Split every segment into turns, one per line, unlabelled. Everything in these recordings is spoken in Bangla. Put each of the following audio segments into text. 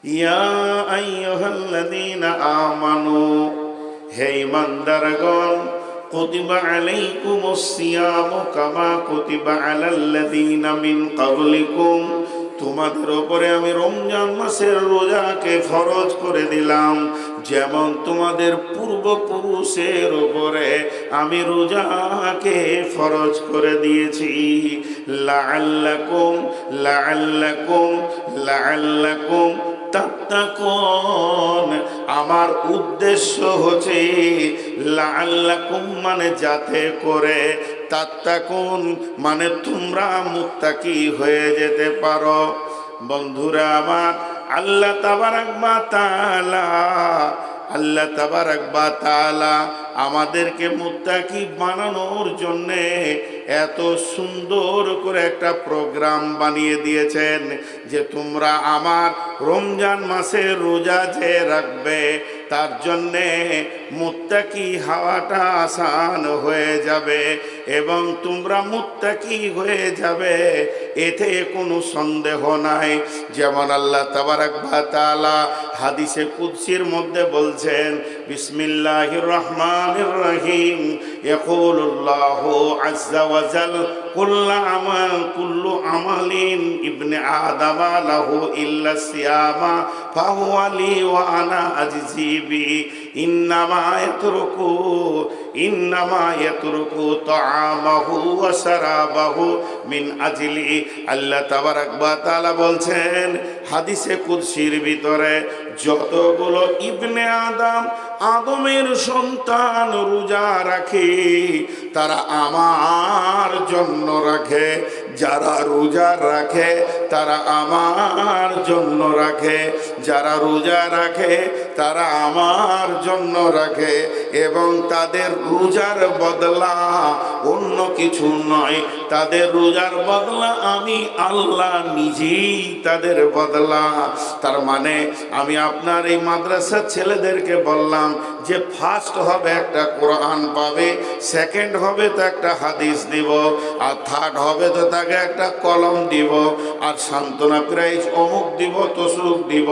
ইয়া আইয়ুহাল্লাযীনা আমানু, হে ঈমানদারগণ, কুতিবা আলাইকুমুস সিয়ামু কামা কুতিবা আলাল্লাযীনা মিন ক্বাবলিকুম, তোমাদের উপরে আমি রমজান মাসের রোজাকে ফরজ করে দিলাম, যেমন তোমাদের পূর্বপুরুষের উপরে আমি রোজাকে ফরজ করে দিয়েছি। লাআল্লাকুম লাআল্লাকুম লাআল্লাকুম তাত্তাকুন, আমার উদ্দেশ্য হচ্ছে লাআল্লাকুম মানে যাতে করে, তাত্তাকুন মানে তোমরা মুত্তাকি হয়ে যেতে পারো। বন্ধুরা আমার, আল্লাহ তাবারাক ওয়া তাআলা আল্লাহ তাবারাক ওয়া তাআলা আমাদেরকে মুত্তাকি বানানোর জন্যে এত সুন্দর করে একটা প্রোগ্রাম বানিয়ে দিয়েছেন যে তোমরা আমার রমজান মাসের রোজা যে রাখবে তার জন্যে মুত্তাকি হওয়াটা আসান হয়ে যাবে এবং তোমরা মুত্তাকি হয়ে যাবে, এতে কোনো সন্দেহ নাই। যেমন আল্লাহ তাবারাক ওয়া তাআলা হাদিসে কুদসির মধ্যে বলছেন, বিসমিল্লাহির রহমানির রহিম, ইয়াকুলুল্লাহু আযজা ওয়া জাল, কুল্লু আমালিন ইবনে আদামা লাহু ইল্লা সিয়ামা ফাহুয়া লি ওয়া আনা আজজি বি, ইন্নামা ইয়াতরুকু তাআমাহু ওয়া শারাবাহু মিন আজলি। আল্লাহ তাবারাক ওয়া তাআলা বলছেন হাদিসে কুদসির ভিতরে, যতগুলো ইবনে আদম, আদমের সন্তান রোজা রাখে তারা আমার জন্য রাখে, যারা রোজা রাখে তারা আমার জন্য রাখে, যারা রোজা রাখে তারা আমার জন্য রাখে, এবং তাদের রোজার বদলা অন্য কিছু নয়, তাদের রোজার বদলা আমি আল্লাহ নিজেই তাদের বদলা। তার মানে আমি আপনার এই মাদ্রাসার ছেলেদেরকে বললাম যে ফার্স্ট হবে একটা কোরআন পাবে, সেকেন্ড হবে তো একটা হাদিস দিব, আর থার্ড হবে তো তাকে একটা কলম দিব, আর সান্ত্বনা প্রাইজ অমুক দিব তসুক দিব।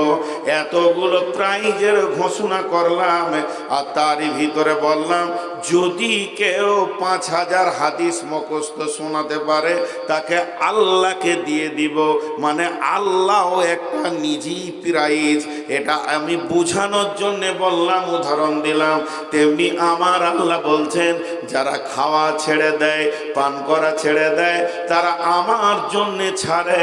এতগুলো প্রাইজের ঘোষণা করলাম, আর তারই ভিতরে বললাম যদি কেউ 5000 হাদিস মুখস্থ শোনাতে পারে তাকে আল্লাহকে দিয়ে দিব, মানে আল্লাহও একটা নিজেই প্রাইজ। এটা আমি বোঝানোর জন্য বললাম, উদাহরণ দিলাম। তেমনি আমার আল্লাহ বলছেন যারা খাওয়া ছেড়ে দেয়, পান করা ছেড়ে দেয়, তারা আমার জন্যে ছাড়ে,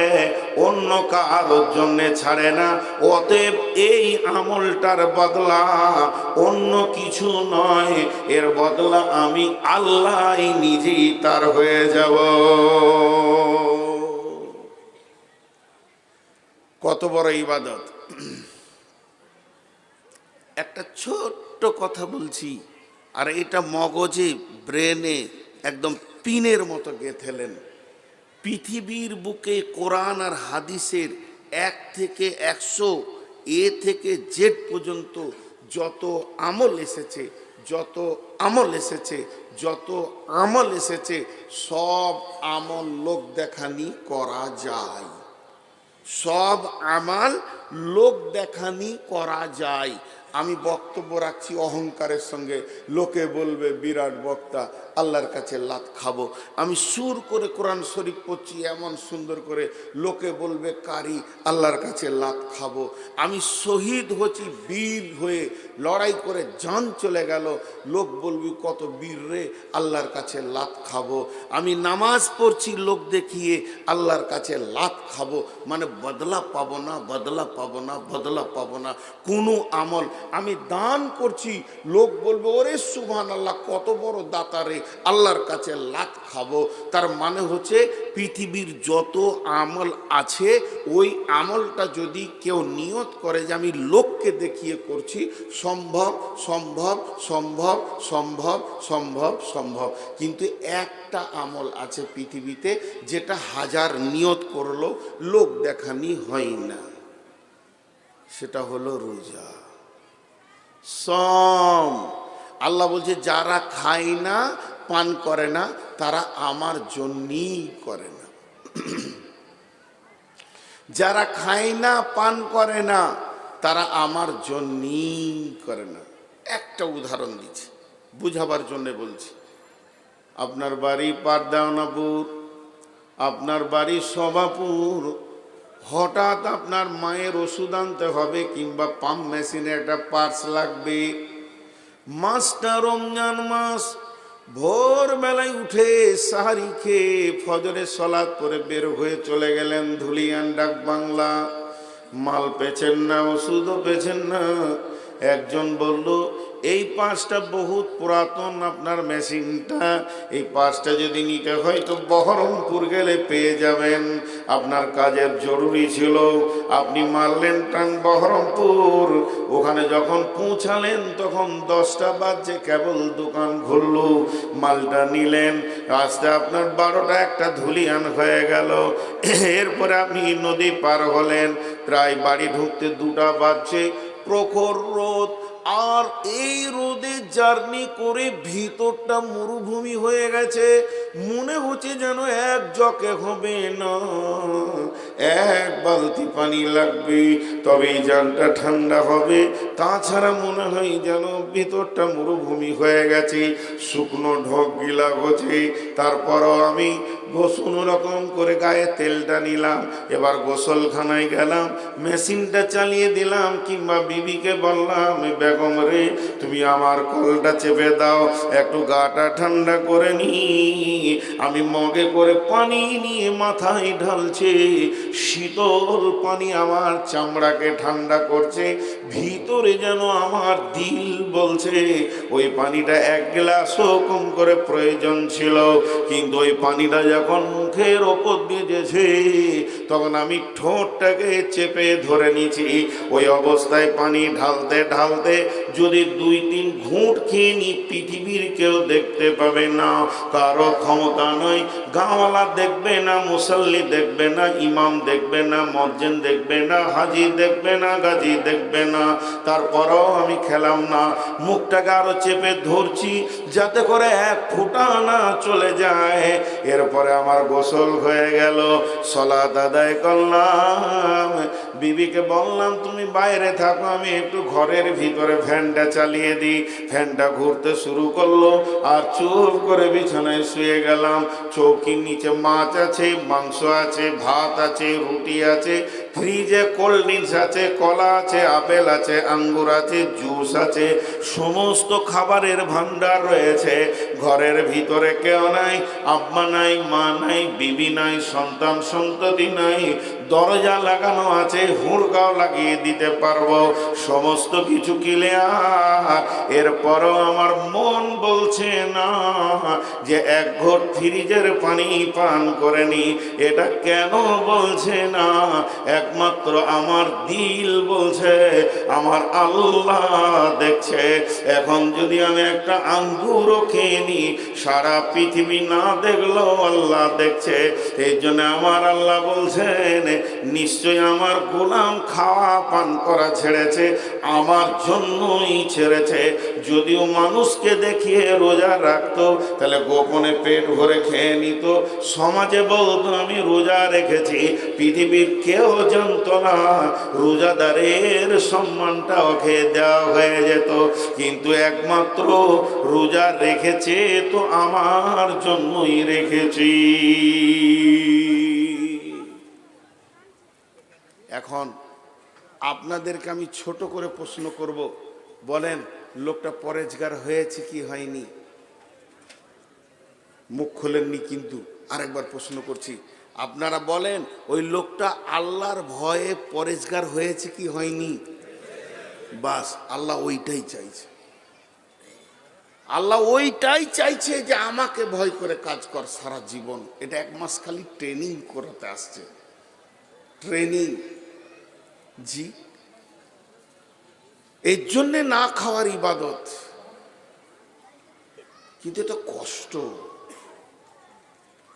অন্য কারোর জন্যে ছাড়ে না। অতএব এই আমলটার বদলা অন্য কিছু নয়, এর বদলা আমি আল্লাহ নিজেই তার হয়ে যাব। কত বড় ইবাদত! একটা ছোট্ট কথা বলছি, আর এটা মগজে, ব্রেনে একদম পিনের মতো গেঁথেলেন। পৃথিবীর বুকে কোরআন আর হাদিসের 1 থেকে 100 এ থেকে জেড পর্যন্ত যত আমল এসেছে, যত আমল এসেছে, যত আমল এসেছে, সব আমল লোক দেখানি করা যায়, সব আমাল লোক দেখানি করা যায়। আমি বক্তব্য রাখছি অহংকারের সঙ্গে, লোকে বলবে বিরাট বক্তা, আল্লাহর কাছে লাত খাবো। আমি সুর করে কোরআন শরীফ পড়ছি এমন সুন্দর করে, লোকে বলবে কারি, আল্লাহর কাছে লাত খাবো। আমি শহীদ হচ্ছি বীর হয়ে, লড়াই করে জান চলে গেল, লোক বলবি কত বীর রে, আল্লাহর কাছে লাত খাবো। আমি নামাজ পড়ছি লোক দেখিয়ে, আল্লাহর কাছে লাত খাবো, মানে বদলা পাবো না, বদলা পাবো না, বদলা পাবো না কোনো আমল। আমি দান করছি, লোক বলবে ওরে সুবহানাল্লাহ কত বড় দাতা রে, আল্লাহর কাছে লাত খাবো। তার মানে হচ্ছে পৃথিবীর যত আমল আছে, ওই আমলটা যদি কেউ নিয়ত করে যে আমি লোককে দেখিয়ে করছি, সম্ভব সম্ভব সম্ভব সম্ভব সম্ভব সম্ভব। কিন্তু একটা আমল আছে পৃথিবীতে যেটা 1000 নিয়ত করলো লোক দেখানি হয় না, সেটা হলো রোজা, সম। আল্লাহ বলছে যারা খায় না, পান করে না, তারা আমার জন্যই করে না। যারা খায় না, পান করে না, তারা আমার জন্যই করে না। একটা উদাহরণ দিচ্ছি, বুঝাবার জন্য বলছি। আপনার বাড়ি পারদাওনাপুর, আপনার বাড়ি সভাপুর, হঠাৎ আপনার মায়ের ওষুধ আনতে হবে কিংবা পাম্প মেশিনে একটা পার্টস লাগবে। মাসটা রমজান মাস, ভোরবেলায় উঠে সাহারি খেয়ে ফজরের সলাৎ পরে বের হয়ে চলে গেলেন ধুলিয়ান ডাক বাংলা। মাল পেছেন না, ওষুধও পেছেন না। একজন বলল, এই পাঁচটা বহুত পুরাতন আপনার মেশিনটা, এই পাঁচটা যদি নিতে হয় তো বহরমপুর গেলে পেয়ে যাবেন, আপনার কাজের জরুরি ছিল। আপনি মারলেন টান বহরমপুর। ওখানে যখন পৌঁছালেন তখন 10টা বাজছে, কেবল দোকান খুলল। মালটা নিলেন, আসতে আপনার 12টা একটা ধুলিয়ান হয়ে গেল। এরপরে আপনি নদী পার হলেন, প্রায় বাড়ি ঢুকতে 2টা বাজছে। প্রখর রোদ, আর এই রোদে জার্নি করে ভিতরটা মরুভূমি হয়ে গেছে। মনে হচ্ছে যেন এক জকে হবে না, এক বালতি পানি লাগবে তবে এই জানটা ঠান্ডা হবে, তাছাড়া মনে হয় যেন ভিতরটা মরুভূমি হয়ে গেছে। শুকনো ঢোক গিলা হচ্ছে। তারপরও আমি গোসল রকম করে গায়ে তেলটা নিলাম, এবার গোসলখানায় গেলাম, মেশিনটা চালিয়ে দিলাম, কিংবা বিবিকে বললাম, বেগম রে তুমি আমার কলটা চেপে দাও, একটু গাটা ঠান্ডা করে নি। আমি মগে করে পানি নিয়ে মাথায় ঢালছে, শীতল পানি আমার চামড়াকে ঠান্ডা করছে। ভিতরে যেন আমার দিল বলছে ওই পানিটা 1 গ্লাসও কম করে প্রয়োজন ছিল, কিন্তু ওই পানিটা যখন মুখের ওপর দিয়ে যেছে তখন আমি ঠোঁটটাকে চেপে ধরে নিয়েছি। ওই অবস্থায় পানি ঢালতে ঢালতে যদি 2-3 ঘুঁট খেয়ে নি, পৃথিবীর কেউ দেখতে পাবে না, কারো ক্ষমতা নয়। গাঁওয়ালা দেখবে না, মুসল্লি দেখবে না, ইমাম দেখবে না, মসজিদ দেখবে না, হাজি দেখবে না, গাজী দেখবে না। তারপরও আমি খেলাম না, মুখটাকে আরো চেপে ধরছি যাতে করে 1 ফোঁটা না চলে যায়। এরপরে আমার গোসল হয়ে গেল, সালাত আদায় করলাম। বিবিকে বললাম তুমি বাইরে থাকো, আমি একটু ঘরের ভিতরে ফ্যানটা চালিয়ে দিই। ফ্যানটা ঘুরতে শুরু করলো, আর চুপ করে বিছানায় শুয়ে গেলাম। চৌকির নিচে মাছ আছে, মাংস আছে, ভাত আছে, রুটি আছে, ফ্রিজে কোল্ড ড্রিঙ্কস আছে, কলা আছে, আপেল আছে, আঙ্গুর আছে, জুস আছে, সমস্ত খাবারের ভান্ডার রয়েছে। ঘরের ভিতরে কেউ নাই, আব্বা নাই, মা নাই, বিবি নাই, সন্তান সন্ততি নাই। দরজা লাগানো আছে, হুড়কাও লাগিয়ে দিতে পারবো, সমস্ত কিছু ক্লিয়ার। এরপরও আমার মন বলছে না যে 1 ঘট ফ্রিজের পানি পান করেনি। এটা কেন বলছে না? একমাত্র আমার দিল বলছে, আমার আল্লাহ দেখছে। এখন যদি আমি একটা আঙ্গুরও খেয়ে নি, সারা পৃথিবী না দেখলেও আল্লাহ দেখছে। এই জন্য আমার আল্লাহ বলছেন, নিশ্চয় আমার গোলাম খাওয়া পান করা ছেড়েছে, আমার জন্যই ছেড়েছে। যদিও মানুষকে দেখিয়ে রোজা রাখতো, তাহলে গোপনে পেট ভরে খেয়ে নিত, সমাজে বলতো আমি রোজা রেখেছি, পৃথিবীর কেউ জানতো না, রোজাদারের সম্মানটা ওকে দেওয়া হয়ে যেত। কিন্তু একমাত্র রোজা রেখেছে তো আমার জন্যই রেখেছি। এখন আপনাদেরকে আমি ছোট করে প্রশ্ন করব, বলেন লোকটা পরেজগার হয়েছে কি হয়নি? মুখ খোলেননি, কিন্তু আরেকবার প্রশ্ন করছি, আপনারা বলেন ওই লোকটা আল্লাহর ভয়ে পরেজগার হয়েছে কি হয়নি? বাস, আল্লাহ ওইটাই চাইছে। আল্লাহ ওইটাই চাইছে যে আমাকে ভয় করে কাজ কর সারা জীবন। এটা 1 মাস খালি ট্রেনিং করাতে আসছে, ট্রেনিং। জি, এর জন্যে না খাওয়ার ইবাদত, কিন্তু এটা কষ্ট।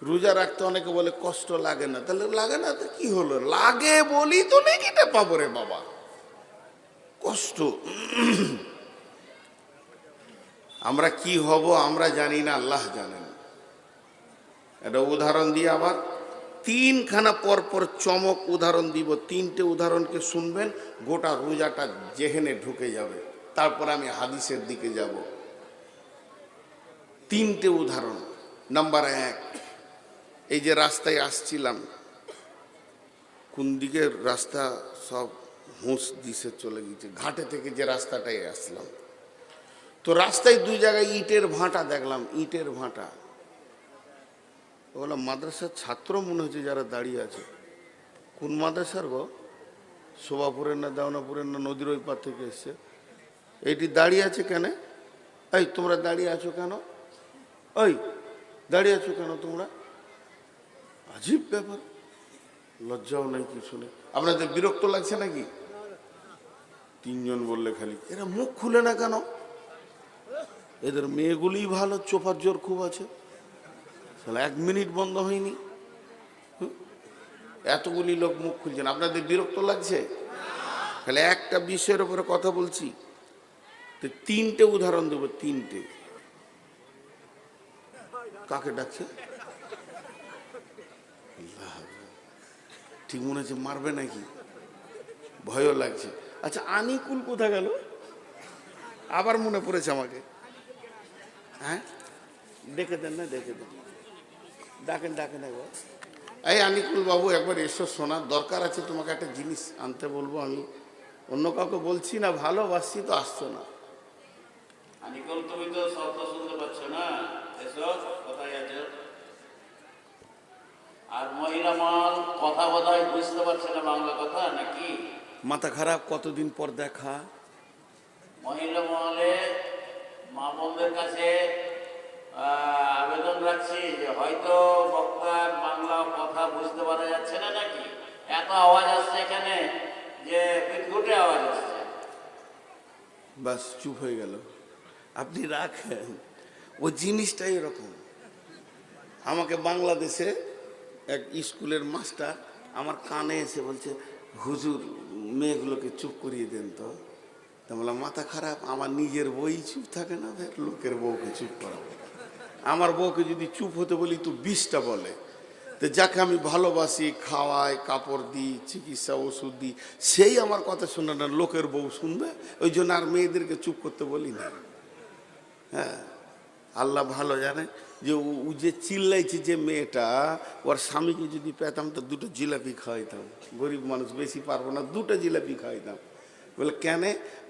রোজা রাখতে অনেকে বলে কষ্ট লাগে না, তাহলে লাগে না তো কি হলো? লাগে বলি তো নেকিটা পাবো রে বাবা। কষ্ট। আমরা কি হব আমরা জানি না, আল্লাহ জানেন। এটা উদাহরণ দিয়ে আবার তিনখানা পরপর চমক উদাহরণ দিব, তিনটে উদাহরণকে শুনবেন, গোটা রোজাটা যেহেনে ঢুকে যাবে। তারপর আমি হাদিসের দিকে যাব। তিনটে উদাহরণ। নাম্বার 1, এই যে রাস্তায় আসছিলাম, কোন দিকের রাস্তা সব হুঁশ দিশে চলে গেছে, ঘাটে থেকে যে রাস্তাটায় আসলাম, তো রাস্তায় 2 জায়গায় ইটের ভাঁটা দেখলাম, ইটের ভাঁটা। ওগুলো মাদ্রাসার ছাত্র মনে হচ্ছে যারা দাঁড়িয়ে আছে। কোন মাদ্রাসার গো? শোভাপুরের না দেওনাপুরের না নদীর ওই পার থেকে এসছে? এইটি দাঁড়িয়ে আছে কেন? এই তোমরা দাঁড়িয়ে আছো কেন? ওই দাঁড়িয়ে আছো কেন তোমরা? আজীব ব্যাপার, লজ্জাও নাই কিছু নেই। আপনাদের বিরক্ত লাগছে নাকি? 3 জন বললে খালি, এরা মুখ খুলে না কেন? এদের মেয়েগুলি ভালো, চোপার জোর খুব আছে, 1 মিনিট বন্ধ হয়নি, এতগুলি লোক মুখ খুলছেন। আপনাদের বিরক্ত লাগছে? তাহলে একটা বিষয়ের উপরে কথা বলছি, তো 3টে উদাহরণ দেবো, 3টে। কাকে ডাকছে? ঠিক মনে হচ্ছে মারবে নাকি, ভয়ও লাগছে। আচ্ছা, আনিকুল কোথা গেল? আবার মনে পড়েছে আমাকে। হ্যাঁ, ডেকে দেন না, ডেকে দেন, ডাকেন ডাকেন একবার। এই আনিকুল বাবু, একবার এসো, শোনার দরকার আছে, তোমাকে একটা জিনিস আনতে বলবো। আমি অন্য কাউকে বলছি না, ভালোবাসছি তো, আসছো না।
আনিকুল, তুমি তো শব্দ শুনতে পাচ্ছ না, এসো, কোথায় আছো? আর মহিলা মহল কথা বোধহয় বুঝতে পারছে না বাংলা কথা নাকি?
মাথা খারাপ, কতদিন পর দেখা।
মহিলা মহলে মা বোনদের কাছে আবেদন রাখছি যে হয়তো বক্তার বাংলা কথা বুঝতে পারা যাচ্ছে না নাকি, এত আওয়াজ আসছে এখানে যে বিদ্যুটে আওয়াজ আসছে।
বাস চুপ হয়ে গেল। আপনি রাখেন, ও জিনিসটাই এরকম। আমাকে বাংলাদেশে এক স্কুলের মাস্টার আমার কানে এসে বলছে, হুজুর মেয়েগুলোকে চুপ করিয়ে দেন তো। তা বললাম, মাথা খারাপ, আমার নিজের বই চুপ থাকে না, লোকের বউকে চুপ করাবো? আমার বউকে যদি চুপ হতে বলি তো 20টা বলে। তো যাকে আমি ভালোবাসি, খাওয়াই, কাপড় দিই, চিকিৎসা ওষুধ দিই, সেই আমার কথা শুনে না, লোকের বউ শুনবে? ওই জন্য আর মেয়েদেরকে চুপ করতে বলি না। হ্যাঁ, আল্লাহ ভালো জানে যে ও যে চিল্লাইছে, যে মেয়েটা, ওর স্বামীকে যদি পেতাম তো 2টো জিলাপি খাওয়াইতাম। গরিব মানুষ, বেশি পারবো না, 2টো জিলাপি খাওয়াইতাম। বলে কেন?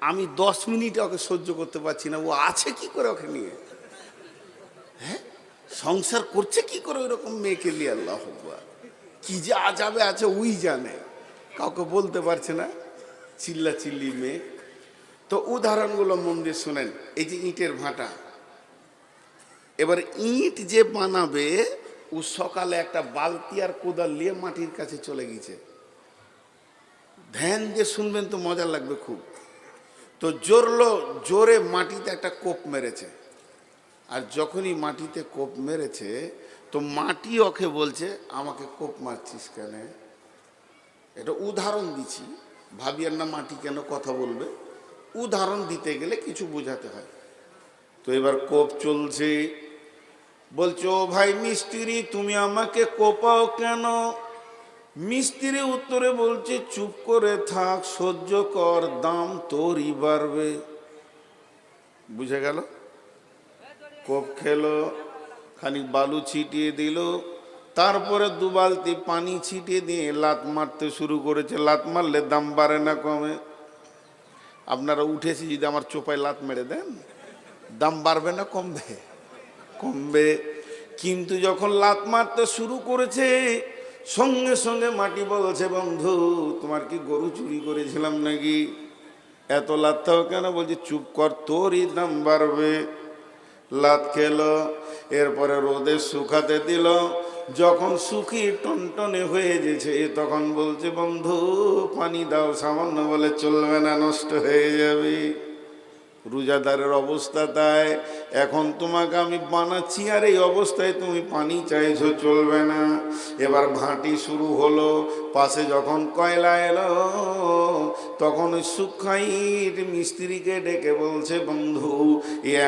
আমি 10 মিনিট ওকে সহ্য করতে পারছি না, ও আছে কি করে ওকে নিয়ে? হ্যাঁ, সংসার করছে কি করে ওইরকম মেয়েকে নিয়ে? আল্লাহ আকবার, কি যে আজাবে আছে ওই জানে, কাউকে বলতে পারছে না, চিল্লা চিল্লি মেয়ে। তো উদাহরণগুলো মন দিয়ে শোনেন। এই যে ইটের ভাঁটা, এবার ইট যে বানাবে, ও সকালে একটা বালতি আর কোদাল নিয়ে মাটির কাছে চলে গেছে। ধ্যান দিয়ে শুনবেন তো মজা লাগবে খুব। তো জোরে মাটিতে একটা কোপ মেরেছে, আর যখনই মাটিতে কোপ মেরেছে তো মাটি ওকে বলছে, আমাকে কোপ মারছিস কেন? এটা উদাহরণ দিচ্ছি, ভাবিয়ার না মাটি কেন কথা বলবে। উদাহরণ দিতে গেলে কিছু বোঝাতে হয়। তো এবার কোপ চলছে, বলছো ভাই মিস্ত্রি, তুমি আমাকে কোপাও কেন? মিস্ত্রি উত্তরে বলছে, চুপ করে থাক, সহ্য কর, দাম তোরই বাড়বে। বুঝে গেল? কোপ খেলো, খানিক বালু ছিটিয়ে দিল, তারপরে 2 বালতি পানি ছিটিয়ে দিয়ে লাত মারতে শুরু করেছে। লাত মারলে দাম বাড়ে না কমে? আপনারা উঠেছি যদি আমার চোপায় লাত মেরে দেন, দাম বাড়বে না কমবে? কমবে। কিন্তু যখন লাত মারতে শুরু করেছে, সঙ্গে সঙ্গে মাটি বলছে, বন্ধু তোমার কি গরু চুরি করেছিলাম নাকি? এত লাতটাও কেন? বলছে চুপ কর, তোরই দাম বাড়বে। লাত খেলো, এরপরে রোদে শুকাতে দিল। যখন শুকিয়ে টনটনে হয়ে গেছে, তখন বলছে, বন্ধু পানি দাও সামান্য। বলে চলবে না, নষ্ট হয়ে যাবে। রোজাদারের অবস্থা তাই। এখন তোমাকে আমি বানাচ্ছি আর এই অবস্থায় তুমি পানি চাইছো, চলবে না। এবার ভাঁটি শুরু হলো। পাশে যখন কয়লা এলো তখন ওই সুখাইর মিস্ত্রিকে ডেকে বলছে, বন্ধু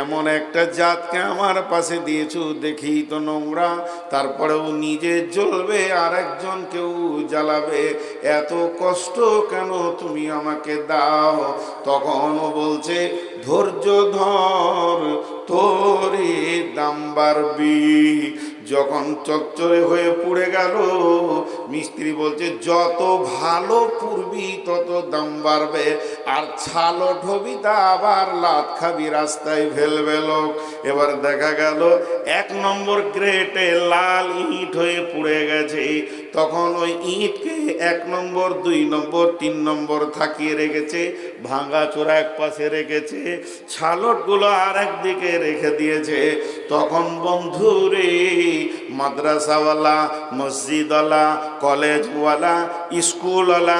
এমন একটা জাতকে আমার পাশে দিয়েছো, দেখি তো নোংরা, তারপরেও নিজে জ্বলবে আর একজন কেউ জ্বালাবে, এত কষ্ট কেন তুমি আমাকে দাও? তখন ও বলছে, ধৈর্য ধর, তোরে দাম বাড়বি। যখন চচ্চরে হয়ে পুড়ে গেল, মিস্ত্রি বলছে, যত ভালো পুড়বি তত দাম বাড়বে, আর ছালো ঢবি তা আবার লাত খাবি, রাস্তায় ফেলবে লোক। এবার দেখা গেল 1 নম্বর গ্রেটে লাল ইট হয়ে পুড়ে গেছে। তখন ওই ইটকে 1 নম্বর, 2 নম্বর, 3 নম্বর থাকিয়ে রেখেছে, ভাঙা চোরা এক পাশে রেখেছে, ছালটগুলো আর একদিকে রেখে দিয়েছে। তখন বন্ধুরে, মাদ্রাসাওয়ালা, মসজিদওয়ালা, কলেজওয়ালা, স্কুলওয়ালা,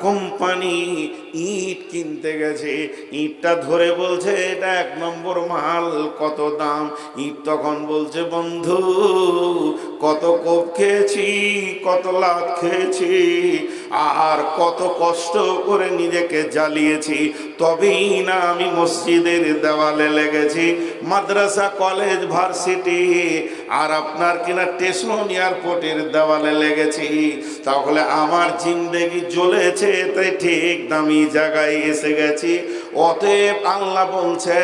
কোম্পানি ইট কিনতে গেছে। ইটটা ধরে বলছে, এটা 1 নম্বর মাল, কত দাম? ইট তখন বলছে, বন্ধু কত কোপ খেয়েছি, কত লাত খেয়েছি, আর কত কষ্ট করে নিজেকে জ্বালিয়েছি, তবেই না আমি মসজিদের দেওয়ালে লেগেছি, মাদ্রাসা, কলেজ, ভার্সিটি, আর আপনার কিনা স্টেশন, এয়ারপোর্টের দেওয়ালে লেগেছি। তাহলে আমার জিন্দেগি জ্বলেছে, তাই ঠিক দামি জায়গায় এসে গেছি। অতএব আল্লাহ বলছে,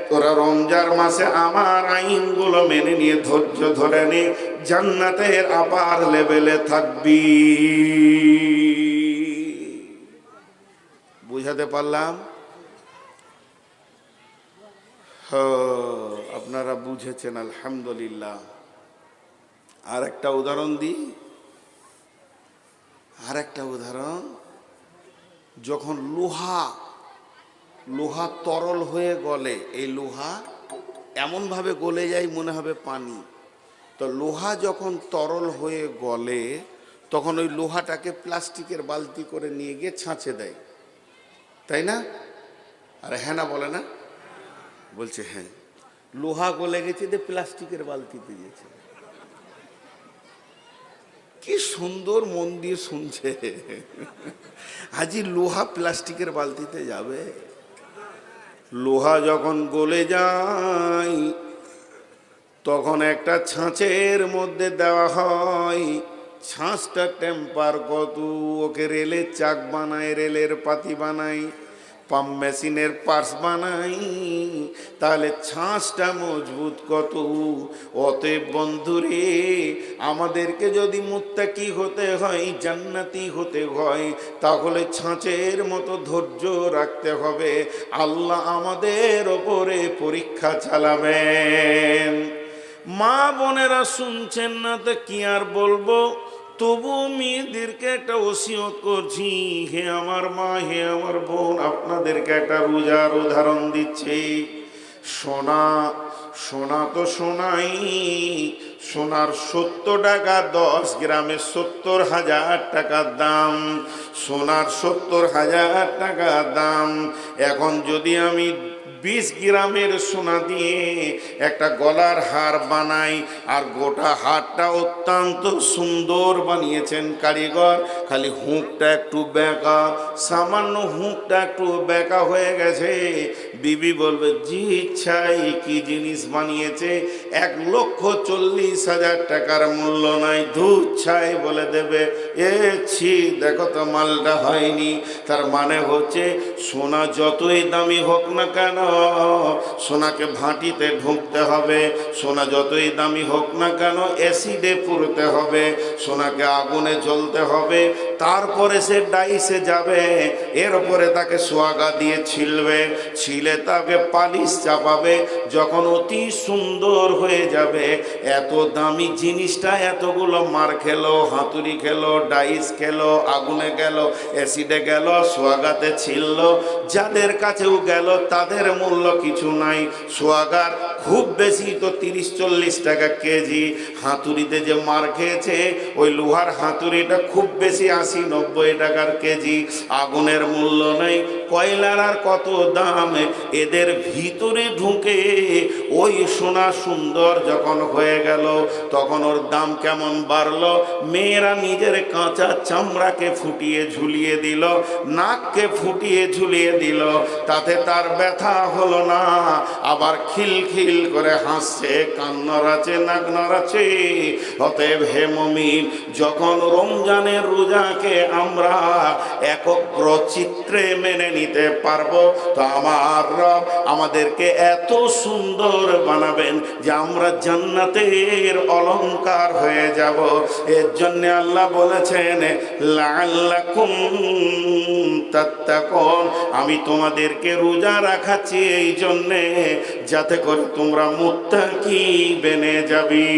তোরা রমজান মাসে আমার আইনগুলো মেনে নিয়ে ধৈর্য ধরে নে, জান্নাতের আপার লেভেলে থাকবি। বুঝাতে পারলাম? আপনারা বুঝেছেন, আলহামদুলিল্লাহ। আর একটা উদাহরণ দিই, আর একটা উদাহরণ। যখন লোহা তরল হয়ে গলে, এই লোহা এমনভাবে গলে যায় মনে হবে পানি। তো লোহা যখন তরল হয়ে গলে, তখন ওই লোহাটাকে প্লাস্টিকের বালতি করে নিয়ে গিয়ে ছাঁচে দেয়, তাই না? আরে হ্যাঁ না বলে না? বলছে হ্যাঁ। লোহা গলে গেছে, যে প্লাস্টিকের বালতিতে গেছে। কি সুন্দর মন দিয়ে শুনছে। আজি লোহা প্লাস্টিকের বালতিতে যাবে? লোহা যখন গলে যায় তখন একটা ছাঁচের মধ্যে দেওয়া হয়। ছাঁচটা টেম্পার কত, ওকে রেলের চাক বানায়, রেলের পাতি বানাই, পাম্প মেশিনের পার্টস বানাই, তাহলে ছাঁচটা মজবুত কত। অতএব বন্ধুরে, আমাদেরকে যদি মুত্তাকি হতে হয়, জান্নাতি হতে হয়, তাহলে ছাঁচের মতো ধৈর্য রাখতে হবে। আল্লাহ আমাদের ওপরে পরীক্ষা চালাবেন। মা বোনেরা শুনছেন না তো কি আর বলবো, তবু মেয়েদেরকে একটা ওসিয়ত করছি, হে আমার মা, হে আমার বোন, আপনাদেরকে একটা রোজার উদাহরণ দিচ্ছি। সোনা তো সোনাই, সোনার 70 টাকা 10 গ্রামে 70,000 টাকার দাম। সোনার 70,000 টাকা দাম। এখন যদি আমি 20 গ্রামের সোনা দিয়ে একটা গলার হার বানাই, আর গোটা হারটা অত্যন্ত সুন্দর বানিয়েছেন কারিগর, খালি হুঁকটা একটু বেঁকা, সামান্য হুঁকটা একটু বেঁকা হয়ে গেছে, বিবি বলবে, জি ইচ্ছাই কি জিনিস বানিয়েছে, 1,40,000 টাকার মূল্য নাই, দুধ ছাই বলে দেবে। ছি, দেখো তো মালটা হয়নি। তার মানে হচ্ছে, সোনা যতই দামি হোক না কেন, সোনাকে ভাটিতে ঢুকতে হবে। সোনা যতই দামি হোক না কেন, অ্যাসিডে পুড়তে হবে, সোনাকে আগুনে জ্বলতে হবে, তারপরে সে ডাইসে যাবে। এর উপরে তাকে সোয়াগা দিয়ে ছিলে তাকে পালিশ চাপাবে। যখন অতি সুন্দর হয়ে যাবে, এত দামি জিনিসটা এতগুলো মার খেলো, হাতুড়ি খেলো, ডাইস খেলো, আগুনে গেল, অ্যাসিডে গেল, সোয়াগাতে ছিল, যাদের কাছেও গেল তাদের মূল্য কিছু নাই। সোয়াগার খুব বেশি তো 30-40 টাকা কেজি। হাতুড়িতে যে মার খেয়েছে, ওই লোহার হাতুড়িটা খুব বেশি 80-90 টাকার কেজি। আগুনের মূল্য নেই, কয়লার আর কত দাম, এদের ভিতরে ঢুকে ওই সোনা সুন্দর যখন হয়ে গেল তখন ওর দাম কেমন বাড়লো। মেয়েরা নিজের কাঁচা চামড়াকে ফুটিয়ে ঝুলিয়ে দিল, নাককে ফুটিয়ে ঝুলিয়ে দিল, তাতে তার ব্যথা হলো না, আবার খিলখিল করে হাসছে, কান নড়াচ্ছে, নাক নড়াচ্ছে। অতএব হে মুমিন, যখন রমজানের রোজাকে আমরা একগ্র চিত্রে মেনে নিতে পারবো, তো আমার রব আমাদেরকে এত সুন্দর বানাবেন যে আমরা জান্নাতের অলংকার হয়ে যাব। এর জন্য আল্লাহ বলেছেন লাআল্লাকুম তাত্তাকুন, আমি তোমাদেরকে রোজা রাখাচ্ছি এই জন্যে যাতে করে তোমরা মুত্তাকি বেনে যাবি।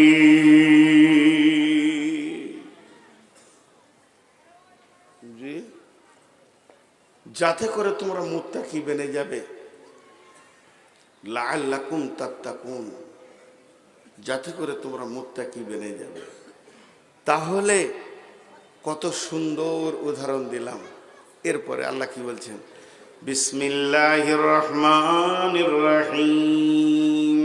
যাতে করে তোমরা মুত্তাকি বেনে যাবে। লাআল্লাকুম তাত্তাকুন, যাতে করে তোমরা মুত্তাকি বেনে যাবে। তাহলে কত সুন্দর উদাহরণ দিলাম। এরপরে আল্লাহ কি বলছেন? বিসমিল্লাহির রহমানির রহিম।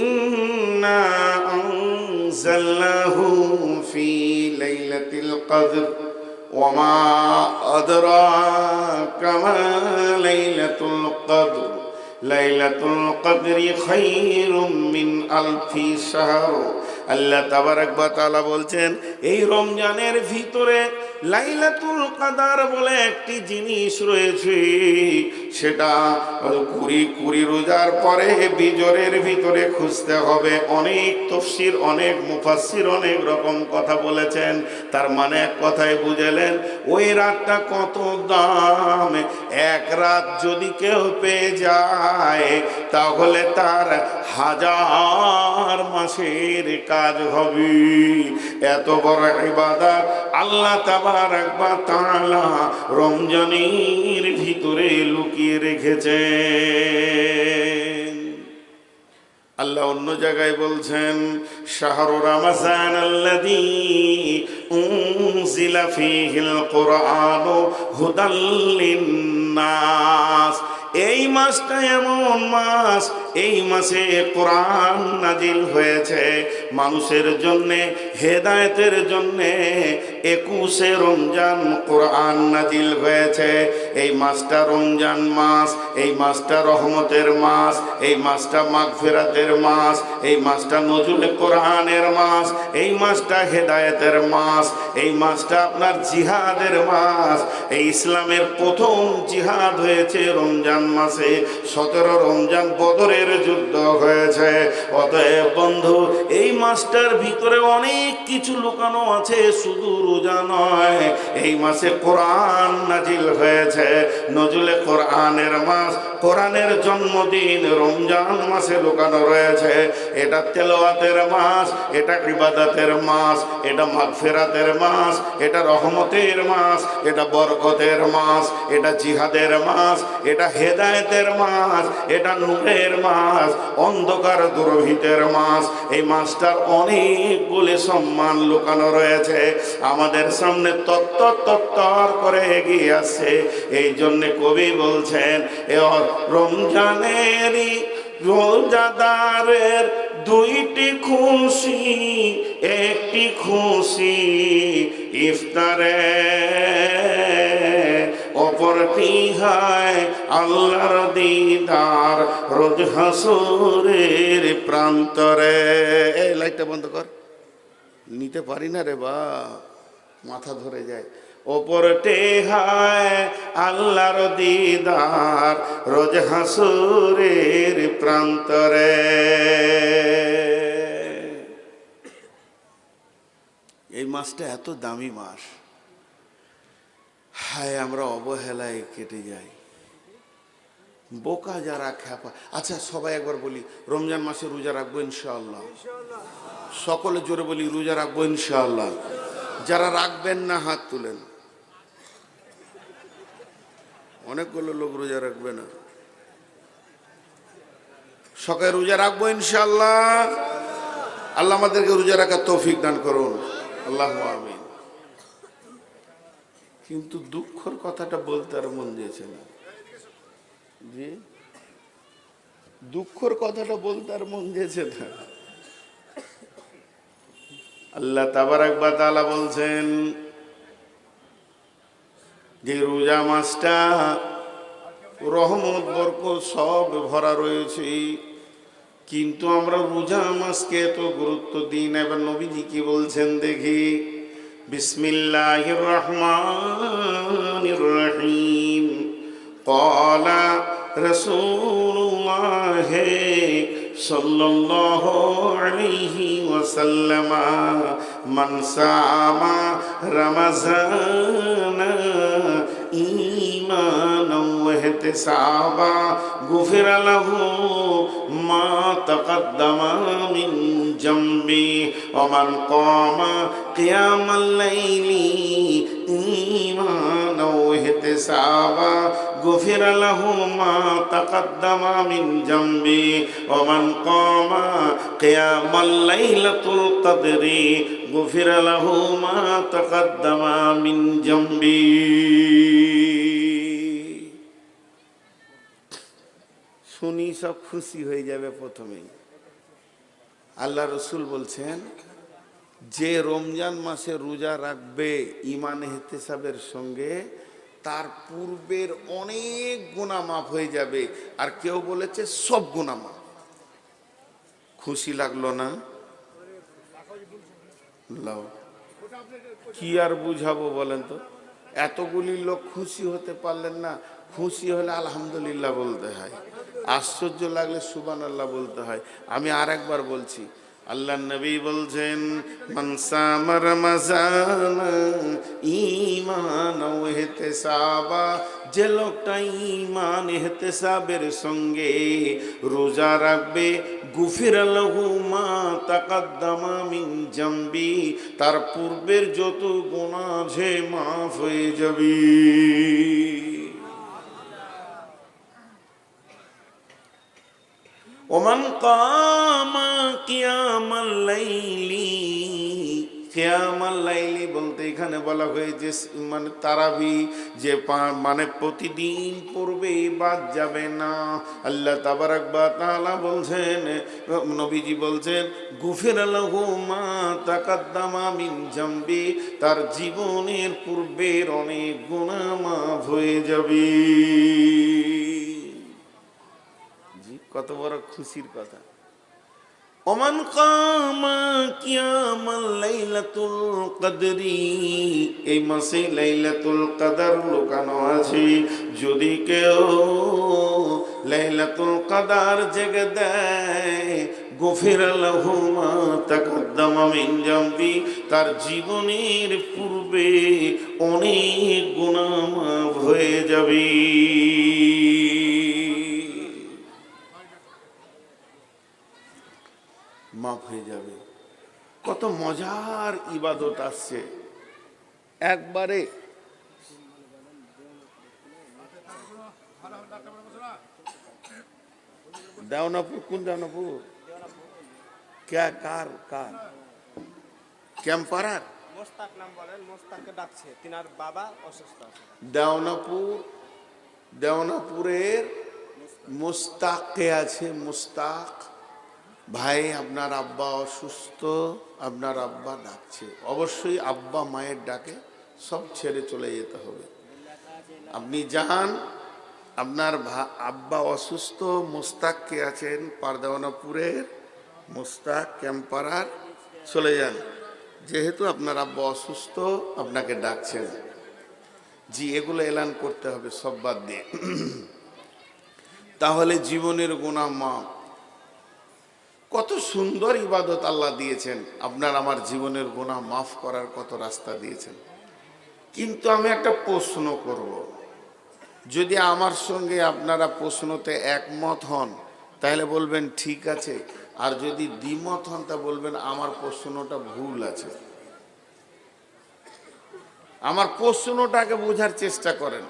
ইন্না আনজালনাহু ফি লাইলাতিল কদর ওয়া মা আদরাকা মা লাইলাতুল কদর লাইলাতুল কদরি খায়রুম মিন আলফি শাহর। আল্লাহ তাবারক ওয়া তাআলা বলছেন, এই রমজানের ভিতরে লাইলাতুল কদর বলে একটি জিনিস রয়েছে, সেটা কুড়ি রোজার পরে বিজরের ভিতরে খুঁজতে হবে। অনেক তাফসীর, অনেক মুফাসসির অনেক রকম কথা বলেছেন। তার মানে এক কথায় বুঝালেন, ওই রাতটা কত দাম। এক রাত যদি কেউ পেয়ে যায় তাহলে তার 1000 মাসের কাজ হবে। এত বড় ইবাদত আল্লাহ তাবারক ওয়া তাআলা রমজানের ভিতরে লুকিয়ে রেখেছেন। আল্লাহ অন্য জায়গায় বলছেন, শাহরু রমাযান আল্লাযী উনজিলা ফীহিল কুরআনু হুদাল লিন্নাস। এই মাসটা এমন মাস, এই মাসে কোরআন নাজিল হয়েছে মানুষের জন্যে, হেদায়েতের জন্যে। 21শে রমজান কোরআন নাজিল হয়েছে। এই মাসটা রমজান মাস, এই মাসটা রহমতের মাস, এই মাসটা মাগফিরাতের মাস, এই মাসটা নজুলে কোরআনের মাস, এই মাসটা হেদায়েতের মাস, এই মাসটা আপনার জিহাদের মাস। এই ইসলামের প্রথম জিহাদ হয়েছে রমজান মাসে। 17 রমজান বদরের যুদ্ধ হয়েছে। অতএব বন্ধু, এই মাসটার ভিতরে অনেক কিছু লুকানো আছে, শুধু রোজা নয়। এই মাসে কোরআন নাজিল হয়েছে, নজুলে কোরআনের মাস, কোরআনের জন্মদিন রমজান মাসে লুকানো রয়েছে। এটা তেলাওয়াতের মাস, এটা ইবাদতের মাস, এটা মাগফিরাতের মাস, এটা রহমতের মাস, এটা বরকতের মাস, এটা জিহাদের মাস, এটা হেদায়েতের মাস, এটা নূরের মাস, অন্ধকার দুর্ভিতের মাস। এই মাসটার অনেকগুলি সম্মান লুকানো রয়েছে, আমাদের সামনে তত্তর করে এগিয়ে আসছে। এই জন্যে কবি বলছেন, এ রমজানেরই রোজাদারের দুইটি খুশি, একটি খুশি ইফতারে, অপরটি হয় আল্লাহর দিদার রোজ হাসুরের প্রান্তরে। এই লাইটটা বন্ধ কর, নিতে পারি না রে বা, মাথা ধরে যায়। ওপরতে হয় আল্লাহর দিদার রোজ হাসুরের প্রান্তরে। এই মাসটা এত দামি মাস, হায় আমরা অবহেলায় কেটে যাই। বোকা যারা খ্যাপা। আচ্ছা সবাই একবার বলি, রমজান মাসে রোজা রাখবো ইনশাআল্লাহ। সকলে জোরে বলি, রোজা রাখবো ইনশাআল্লাহ। যারা রাখবেন না হাত তুলেন। অনেকগুলো লোক রোজা রাখবে না। সকালে রোজা রাখবো ইনশাআল্লাহ। আল্লাহ আমাদেরকে রোজা রাখার তৌফিক দান করুন। আল্লাহ আমিন। কিন্তু দুঃখর কথাটা বলতে আর মন দিয়েছে না জি, দুঃখর কথাটা বলতে আর মন দিয়েছে না। আল্লাহ তাবারাক ওয়া তাআলা বলছেন যে রোজা মাসটা রহমত বরকত সব ভরা রয়েছে, কিন্তু আমরা রোজা মাসকে এত গুরুত্ব দিই না। এবার নবীজি কি বলছেন দেখি, বিসমিল্লাহির রহমানির রহিম, ক্বালা রাসূলুল্লাহ সাল্লাল্লাহু আলাইহি ওয়াসাল্লাম, মান সামা রমাযানা ঈমানান ওয়া ইহতিসাবা গুফিরা লাহু মা তাকাদ্দামা মিন জামবি ওয়া মান ক্বামা কিয়ামাল লাইলি ঈমানান ওয়া ইহতিসাবা গুফিরা লাহু মা তাকাদ্দামা মিন জামবি ওয়া মান ক্বামা কিয়ামাল লাইলাতুল কদরি গুফিরা লাহু মা তাকাদ্দামা মিন জামবি। শুনি সব খুশি হয়ে যাবে। প্রথমেই আল্লাহ রসুল বলছেন, যে রমজান মাসে রোজা রাখবে ইমান ইহতিসাবের সঙ্গে, তার পূর্বের অনেক গুনাহ মাফ হয়ে যাবে। আর কেউ বলেছে সব গুনাহ মাফ। খুশি লাগলো না? লাও, কি আর বুঝাবো বলেন তো? এতগুলি লোক খুশি হতে পারলেন না। খুশি হলে আলহামদুলিল্লাহ বলতে হয়, আশ্চর্য লাগলে সুবহানাল্লাহ বলতে হয়। আমি আর একবার বলছি, আল্লাহ নবী বলছেন, মান সামা রমাযানা ঈমানান ওয়া ইহতিসাবা, যে লোকটা ঈমান ইহতিসাবের সঙ্গে রোজা রাখবে, গুফিরা লাহু মা তাকাদ্দামা মিন জামবি, তার পূর্বের যত গুনাহ আছে মাফ হয়ে যাবে। ওমান কামা কিয়ামাল লাইলি, কিয়ামাল লাইলি বলতে এখানে বলা হয়েছে মানে তারাবি, যে মানে প্রতিদিন পড়বে, বাদ যাবে না। আল্লাহ তাবারাক ওয়া তাআলা বলছেন, নবীজি বলছেন, গুফিরা লাহু মা তাকাদ্দামা মিন জামবি, তার জীবনের পূর্বের অনেক গুনাহ মাফ হয়ে যাবে। কত বড় খুশির কথা। ওমান কামা কিয়ামাল লাইলাতুল কদরি, এই মাসে লাইলাতুল কদর লুকানো আছে। যদি কেউ লাইলাতুল কদর জেগে দেয়, গুফিরা লাহু মা তাকাদ্দামা মিন জামবি, তার জীবনের পূর্বে অনেক গুনাহ মাফ হয়ে যাবে। মাফ হয়ে যাবে। কত মজার ইবাদত আসছে একবারে। দেওনাপুর, কোন দেওনাপুর? কে কার কার ক্যাম্পারার?
মোস্তাক নাম বলেন, মোস্তাককে ডাকছে, তিনার বাবা অসুস্থ আছে।
দেওনাপুর, দেওনাপুরের মুস্তাক কে আছে? মুস্তাক ভাই, আপনার আব্বা অসুস্থ, আপনার আব্বা ডাকছে। অবশ্যই আব্বা মায়ের ডাকে সব ছেড়ে চলে যেতে হবে। আপনি যান, আপনার আব্বা অসুস্থ, মুস্তাক কে আছেন পারদেওয়ানাপুরের, মুস্তাক ক্যাম্পারার, চলে যান। যেহেতু আপনার আব্বা অসুস্থ, আপনাকে ডাকছেন। জি, এগুলো এলান করতে হবে সব বাদ দিয়ে। তাহলে জীবনের গুনাহ মাফ। কত সুন্দর ইবাদত আল্লাহ দিয়েছেন, আপনার আমার জীবনের গুনাহ মাফ করার কত রাস্তা দিয়েছেন। কিন্তু আমি একটা প্রশ্ন করব, যদি আমার সঙ্গে আপনারা প্রশ্নতে একমত হন তাহলে বলবেন ঠিক আছে, আর যদি দ্বিমত হন তা বলবেন আমার প্রশ্নটা ভুল আছে। আমার প্রশ্নটাকে বোঝার চেষ্টা করেন।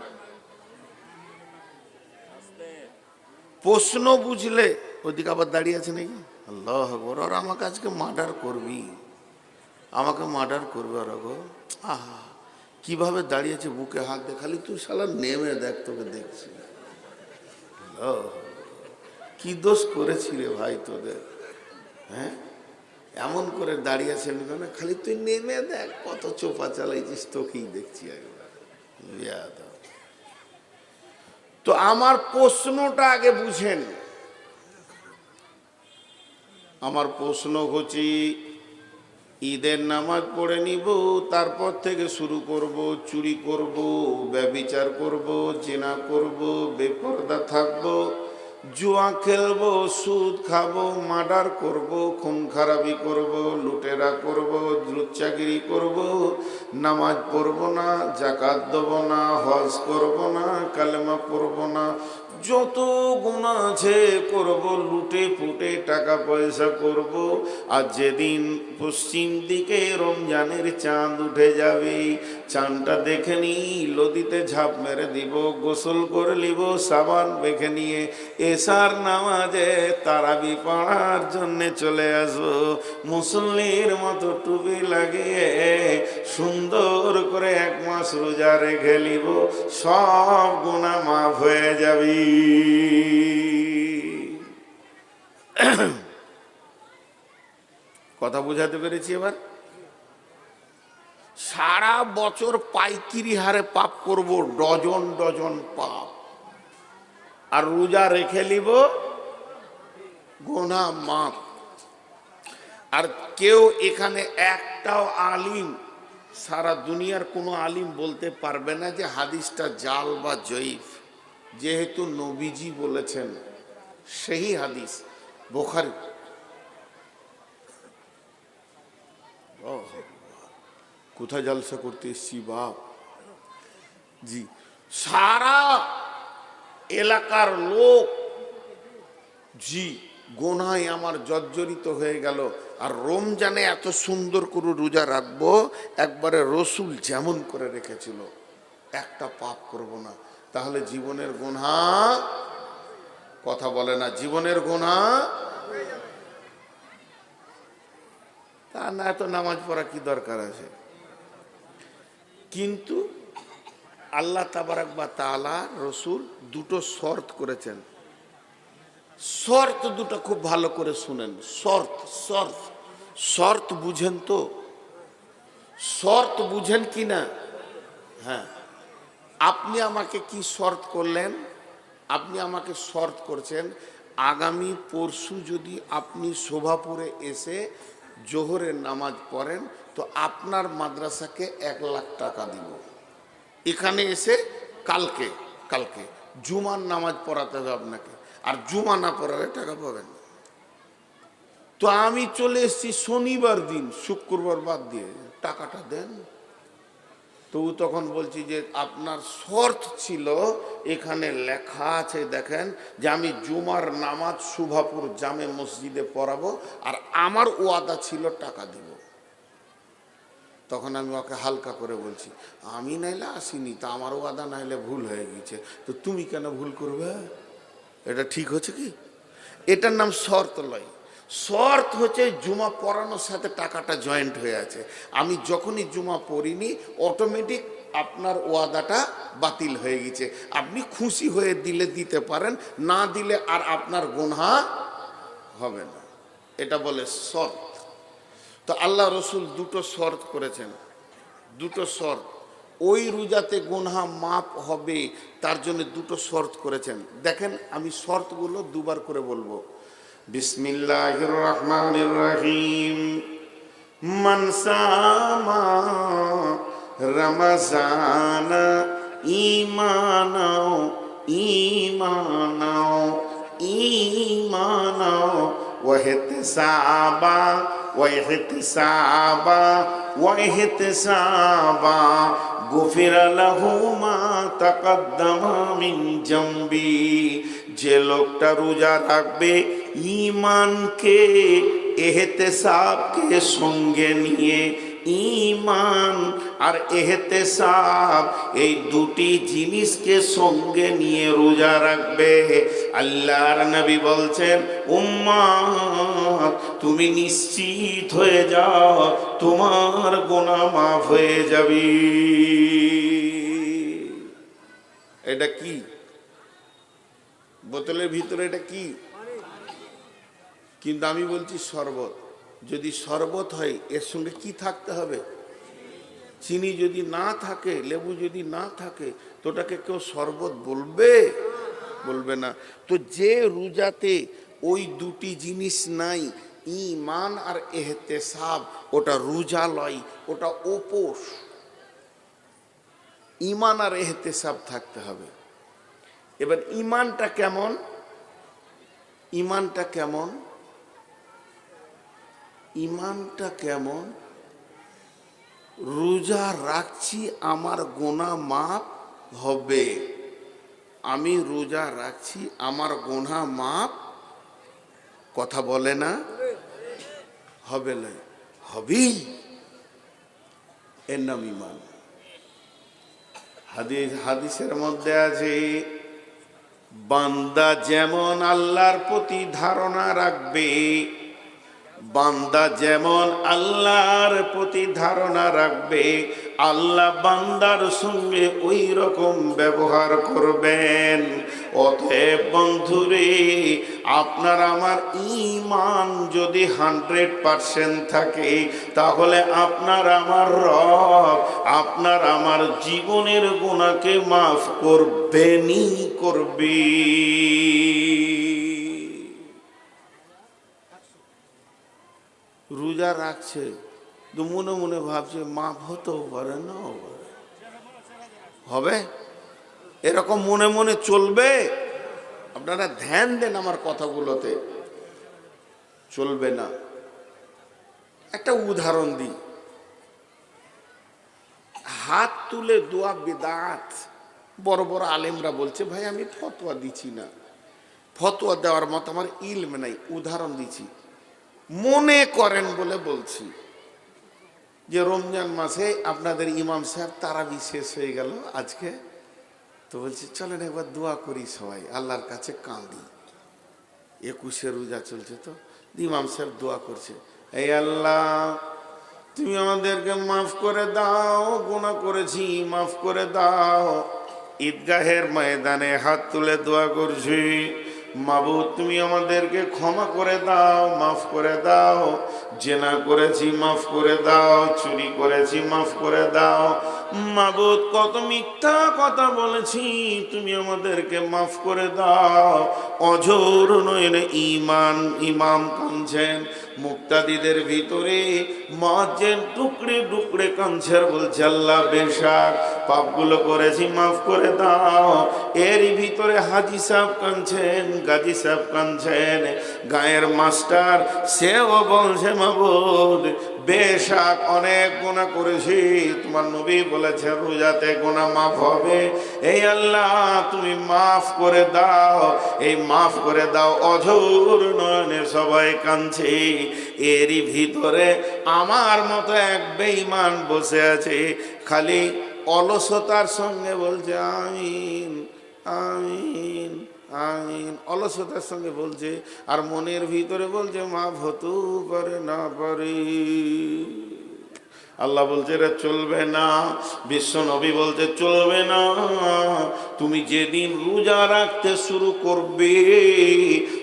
প্রশ্ন বুঝলে, ওদিকে আবার দাঁড়িয়ে আছে নাকি? আল্লাহ আকবার, আর আমাকে আজকে মার্ডার করবি। আমাকে মার্ডার করবে ওরা গো। আহা, কিভাবে দাঁড়িয়েছে বুকে হাত দিয়ে, খালি তুই শালা নেমে দেখ, তোকে দেখছি। ও, কি দোষ করেছি রে ভাই তোদের, হ্যাঁ? এমন করে দাঁড়িয়েছে না, খালি তুই নেমে দেখ, কত চোপা চালাইছিস, তোকেই দেখছি একবার। বেয়াদব। তো আমার প্রশ্নটা আগে বুঝেন। আমার প্রশ্ন হচ্ছে, ঈদের নামাজ পড়ে নিব, তারপর থেকে শুরু করব, চুরি করব, ব্যভিচার করব, জিনা করব, বেপরদা থাকব, জুয়া খেলবো, সুদ খাবো, মার্ডার করব, খুন খারাপি করব, লুটেরা করব, লুচ্চাগিরি করব, নামাজ পড়ব না, জাকাত দেব না, হজ করব না, কালেমা পড়ব না, যত গুনাহ আছে করব, লুটে ফুটে টাকা পয়সা করব। আর যেদিন পশ্চিম দিকে রমজানের চাঁদ উঠে যাবে, চাঁদটা দেখে নি, নদীতে ঝাঁপ মেরে দিব, গোসল করে নিব, সাবান মেখে নিয়ে এশার নামাজে তারাবি পড়ার জন্য চলে আসবো। মুসল্লির মতো টুপি লাগিয়ে সুন্দর করে 1 মাস রোজা রেখে নিব, সব গুনাহ মাফ হয়ে যাবে। কথা বুঝাতে পেরেছি এবার? সারা বছর পাইকিরি হারে পাপ করব, ডজন ডজন পাপ, আর রোজা রেখে নিব, গুনাহ মাফ। আর কেউ এখানে একটাও আলিম, সারা দুনিয়ার কোনো আলিম বলতে পারবে না যে হাদিসটা জাল বা জয়ীফ, যেহেতু নবীজি বলেছেন, সেই হাদিস বুখারী। কোথায় জলসা করতে এসছি বাপ জি? সারা এলাকার লোক জি গোনায় আমার জর্জরিত হয়ে গেল, আর রমজানে এত সুন্দর করে রোজা রাখবো, একবারে রসুল যেমন করে রেখেছিল, একটা পাপ করব না। তাহলে জীবনের গুনাহ, কথা বলে না, জীবনের গুনাহ, তা না এত নামাজ পড়া কি দরকার আছে? কিন্তু আল্লাহ তাবারাক ওয়া তাআলা রসুল দুটো শর্ত করেছেন। শর্ত দুটো খুব ভালো করে শুনেন। শর্ত শর্ত শর্ত বুঝেন তো? শর্ত বুঝেন কি না? হ্যাঁ, আপনি আমাকে কি শর্ত করলেন? আপনি আমাকে শর্ত করছেন, আগামী পরশু যদি আপনি শোভাপুরে এসে জোহরের নামাজ পড়েন তো আপনার মাদ্রাসাকে 1 লাখ টাকা দিব। এখানে এসে কালকে কালকে জুমার নামাজ পড়াতে হবে আপনাকে, আর জুমা না পড়ালে টাকা পাবেন। তো আমি চলে এসেছি শনিবার দিন, শুক্রবার বাদ দিয়ে, টাকাটা দেন। তো তখন বলছি যে আপনার শর্ত ছিল, এখানে লেখা আছে দেখেন, যে আমি জুমার নামাজ শোভাপুর জামে মসজিদে পড়াবো, আর আমার ওয়াদা ছিল টাকা দিব। তখন আমি ওকে হালকা করে বলছি, আমি নাইলে আসিনি, তা আমার ওয়াদা নাইলে ভুল হয়ে গেছে, তো তুমি কেন ভুল করবে? এটা ঠিক হচ্ছে কি? এটার নাম শর্ত লয়। শর্ত হচ্ছে জুমা পড়ানোর সাথে টাকাটা জয়েন্ট হয়ে আছে। আমি যখনই জুমা পড়িনি, অটোমেটিক আপনার ওয়াদাটা বাতিল হয়ে গেছে। আপনি খুশি হয়ে দিলে দিতে পারেন, না দিলে আর আপনার গুনাহ হবে না। এটা বলে শর্ত। তো আল্লাহ রসুল দুটো শর্ত করেছেন, দুটো শর্ত। ওই রোজাতে গুনাহ মাফ হবে, তার জন্য দুটো শর্ত করেছেন। দেখেন, আমি শর্তগুলো দুবার করে বলবো। বিসমিল্লাহির রহমানির রহিম। মান সামা রমজান ঈমানাও ঈমানাও ঈমানাও ওয়া ইহতিসাবা ওয়াহতিসাবা গুফিরা লাহু মা তাকাদ্দামা মিন জামবি। যে লোকটা রোজা রাখবে ঈমানকে, ইহতিসাবকে সঙ্গে নিয়ে, ঈমান আর ইহতিসাব, এই দুটি জিনিসকে সঙ্গে নিয়ে রোজা রাখবে। আল্লাহর নবী বলছেন, উম্মত তুমি নিশ্চিত হয়ে যাও, তোমার গুনাহ মাফ হয়ে যাবে। এটা কি বোতলের ভিতরে? এটা কি? কিন্তু আমি বলছি শরবত। যদি শরবত হয় এর সঙ্গে কি থাকতে হবে? চিনি যদি না থাকে, লেবু যদি না থাকে, তো ওটাকে কেউ শরবত বলবে? বলবে না। তো যে রোজাতে ওই দুটি জিনিস নাই, ঈমান আর ইহতিসাব, ওটা রোজা লয়, ওটা উপোস। ঈমান আর ইহতিসাব থাকতে হবে। এবার ঈমানটা কেমন? ঈমানটা কেমন? ঈমানটা কেমন? রোজা রাখছি, আমার গুনাহ মাফ হবে। আমি রোজা রাখছি, আমার গুনাহ মাফ, কথা বলে না? হবে না, হবেই। এর নাম ঈমান। হাদিসের মধ্যে আছে, বান্দা যেমন আল্লাহর প্রতি ধারণা রাখবে, বান্দা যেমন আল্লাহর প্রতি ধারণা রাখবে, আল্লাহ বান্দার সঙ্গে ওই রকম ব্যবহার করবেন। অতএব বন্ধুরে, আপনার আমার ঈমান যদি 100% থাকে, তাহলে আপনার আমার রব আপনার আমার জীবনের গুনাহকে মাফ করবেনই করবে। রোজা রাখছে, তো মনে মনে ভাবছে মাফ হতেও পারে, না হবে, এরকম মনে মনে চলবে। আপনারা ধ্যান দেন আমার কথাগুলোতে, চলবে না। একটা উদাহরণ দিই। হাত তুলে দোয়া বিদআত। বড় বড় আলেমরা বলছে, ভাই আমি ফতোয়া দিচ্ছি না, ফতোয়া দেওয়ার মতো আমার ইলম নাই, উদাহরণ দিচ্ছি, মনে করেন বলে বলছি। যে রমজান মাসে আপনাদের ইমাম সাহেব তারাবি শেষ হয়ে গেল আজকে, তো বলছি চলেন একবার দোয়া করি সবাই, আল্লাহর কাছে কাঁদি। 21 রোজা চলছে, তো ইমাম সাহেব দোয়া করছে, এই আল্লাহ তুমি আমাদেরকে মাফ করে দাও, গুনাহ করেছি মাফ করে দাও। ঈদগাহের ময়দানে হাত তুলে দোয়া করছি, মাবুদ তুমি আমাদেরকে ক্ষমা করে দাও, মাফ করে দাও। জেনা করেছি মাফ করে দাও, চুরি করেছি মাফ করে দাও। মাবুদ কত মিথ্যা কথা বলেছি, তুমি আমাদেরকে মাফ করে দাও। অঝোর নয়নে ঈমান ইমাম কাঁদছেন, মুক্তাদিদের ভিতরে মুয়াজ্জিন টুকরে টুকরে কাঁদছেন, বলছে আল্লাহ বেশাক পাপগুলো করেছি মাফ করে দাও। এরই ভিতরে হাজি সাহেব কাঁদছেন, গাজী সাহেব কাঁদছেন, গায়ের মাস্টার সেও বলছে মাবুদ বেশাক অনেক গুনাহ করেছি, তোমার নবী বলেছে রোজাতে গুনাহ মাফ হবে। এই আল্লাহ তুমি মাফ করে দাও, এই মাফ করে দাও। অঝোর নয়নে সবাই কাঁদছে। এরই ভিতরে আমার মতো এক বেঈমান বসে আছে, খালি অলসতার সঙ্গে বলছে আমিন আমিন আমিন, অলসতার সঙ্গে বলছে, আর মনের ভিতরে বলছে মাফ হতেও পারে না পারে। আল্লাহ বলছে এটা চলবে না, বিশ্ব নবী বলছে চলবে না। তুমি যেদিন রোজা রাখতে শুরু করবে,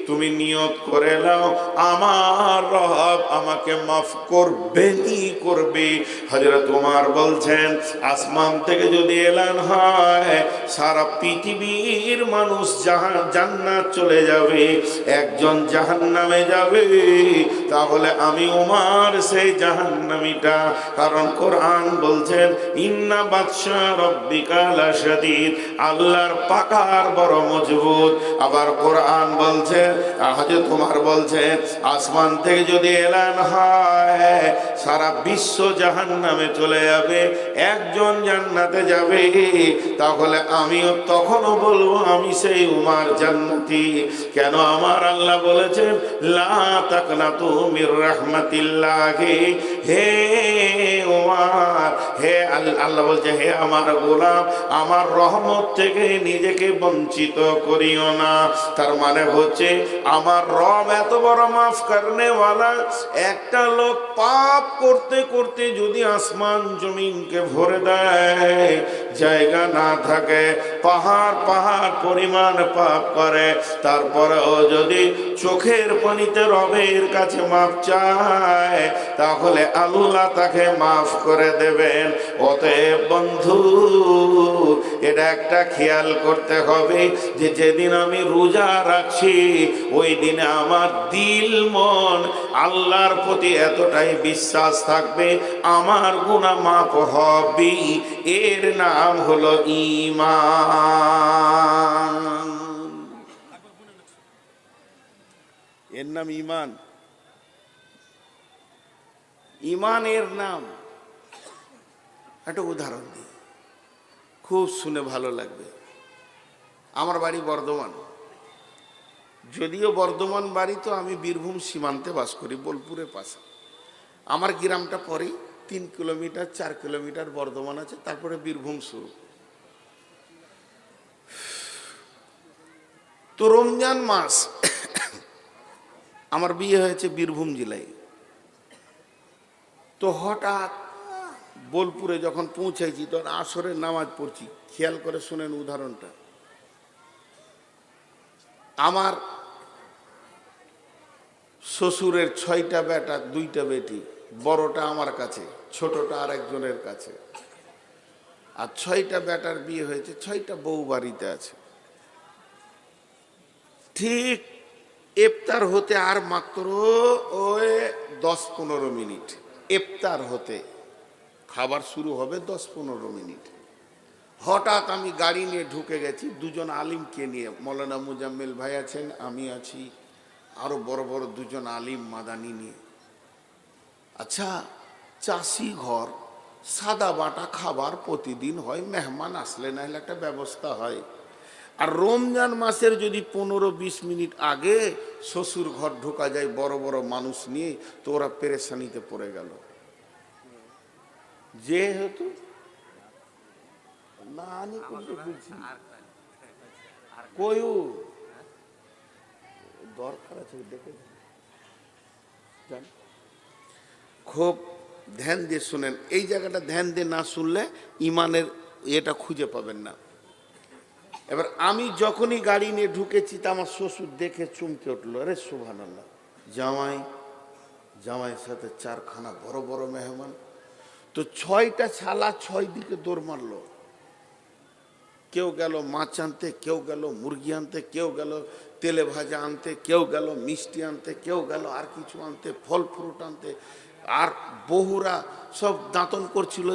তুমি নিয়ত করে নাও আমার রব আমাকে মাফ করবেনই করবে। হযরত ওমর বলছেন, আসমান থেকে যদি এলান হয় সারা পৃথিবীর মানুষ জান্নাত চলে যাবে, একজন জাহান্নামে যাবে, তাহলে আমি ওমর সেই জাহান্নামীটা। কারণ কোরআন বলছেন ইন্না বাতশা রাব্বিকা লাশাদীদ, আল্লাহর পাকার বড় মজবুত। আবার কোরআন বলছেন হযরত ওমর বলছেন আসমান থেকে যদি এলান হয় সারা বিশ্ব জাহান্নামে চলে যাবে, একজন জান্নাতে যাবে, তাহলে আমিও তখনও বলবো আমি সেই উমার জান্নাতি। কেন? আমার আল্লাহ বলেছেন লা তাকনাতু মির রাহমাতিল্লাহি, হে উমার, হে আল্লাহ বলছে হে আমার গোলাম, আমার রহমত থেকে নিজেকে বঞ্চিত করিও না। তার মানে হচ্ছে আমার রব এত বড় মাফ করনে ওয়ালা। একটা লোক পাপ করতে করতে যদি আসমান জমিনকে ভরে দেয়, জায়গা না থাকে, পাহাড় পাহাড় পরিমাণ পাপ করে, তারপরেও যদি চোখের পানিতে রবের কাছে মাফ চায়, তাহলে আল্লাহ তাকে মাফ করে দেবেন। অতএব বন্ধু, এটা একটা খেয়াল করতে হবে যে যেদিন আমি রোজা রাখছি ওই দিনে আমার দিল মন আল্লাহর প্রতি এতটাই বিশ্বাস থাকবে, আমার গুনাহ মাফ হবে। এর নাম হলো ঈমান। এর নাম ঈমান। ঈমানের নাম একটা উদাহরণ দিই, খুব শুনে ভালো লাগবে। আমার বাড়ি বর্ধমান, যদিও বর্ধমান বাড়ি তো আমি বীরভূম সীমান্তে বাস করি, বোলপুরের পাশে। আমার গ্রামটা পরেই 3 কিলোমিটার 4 কিলোমিটার বর্ধমান আছে, তারপরে বীরভূম শুরু। তো রমজান মাস আমার বিয়ে হয়েছে বীরভূম জেলায়। তো হঠাৎ বোলপুরে যখন পৌঁছাইছি তখন আসরের নামাজ পড়ছি। খেয়াল করে শুনেন উদাহরণটা। আমার শ্বশুরের 6টা বেটা 2টা বেটি, বড়টা আমার কাছে, ছোটটা আরেকজনের কাছে। আর 6টা বেটার বিয়ে হয়েছে, 6টা বউ বাড়িতে আছে। ঠিক ইফতার হতে আর মাত্র ওই 10-15 মিনিট, ইফতার হতে, খাবার শুরু হবে 10-15 মিনিট। হঠাৎ আমি গাড়ি নিয়ে ঢুকে গেছি, 2জন আলিমকে নিয়ে, মৌলানা মুজাম্মেল ভাই আছেন, আমি আছি, আরো বড় বড় 2জন আলিম মাদানি নিয়ে। আচ্ছা, চাষি ঘর, সাদা বাটা খাবার প্রতিদিন হয়, মেহমান আসলে না হলে একটা ব্যবস্থা হয়। আর রমজান মাসের যদি 15-20 মিনিট আগে শ্বশুর ঘর ঢোকা যায় বড় বড় মানুষ নিয়ে, তো ওরা পেরেশানিতে পড়ে গেল। যেহেতু না আমি কোনটা বলছি কয়ু দরকার আছে দেখে যান। খুব ধ্যান দিয়ে শুনেন, এই জায়গাটা ধ্যান দিয়ে না শুনলে ইমানের এটা খুঁজে পাবেন না। এবার আমি যখনই গাড়ি নিয়ে ঢুকেছি তা আমার শ্বশুর দেখে চমকে উঠলো, আরে সুবহানাল্লাহ, জামাইয়ের সাথে 4খানা বড় বড় মেহমান। তো 6টা ছালা 6 দিকে দৌড় মারলো। কেউ গেল মাছ আনতে, কেউ গেল মুরগি আনতে, কেউ গেল তেলে ভাজা আনতে, কেউ গেল মিষ্টি আনতে, কেউ গেল আর কিছু আনতে, ফল ফ্রুট আনতে। আর বহুরা সব দাঁতন করছিল।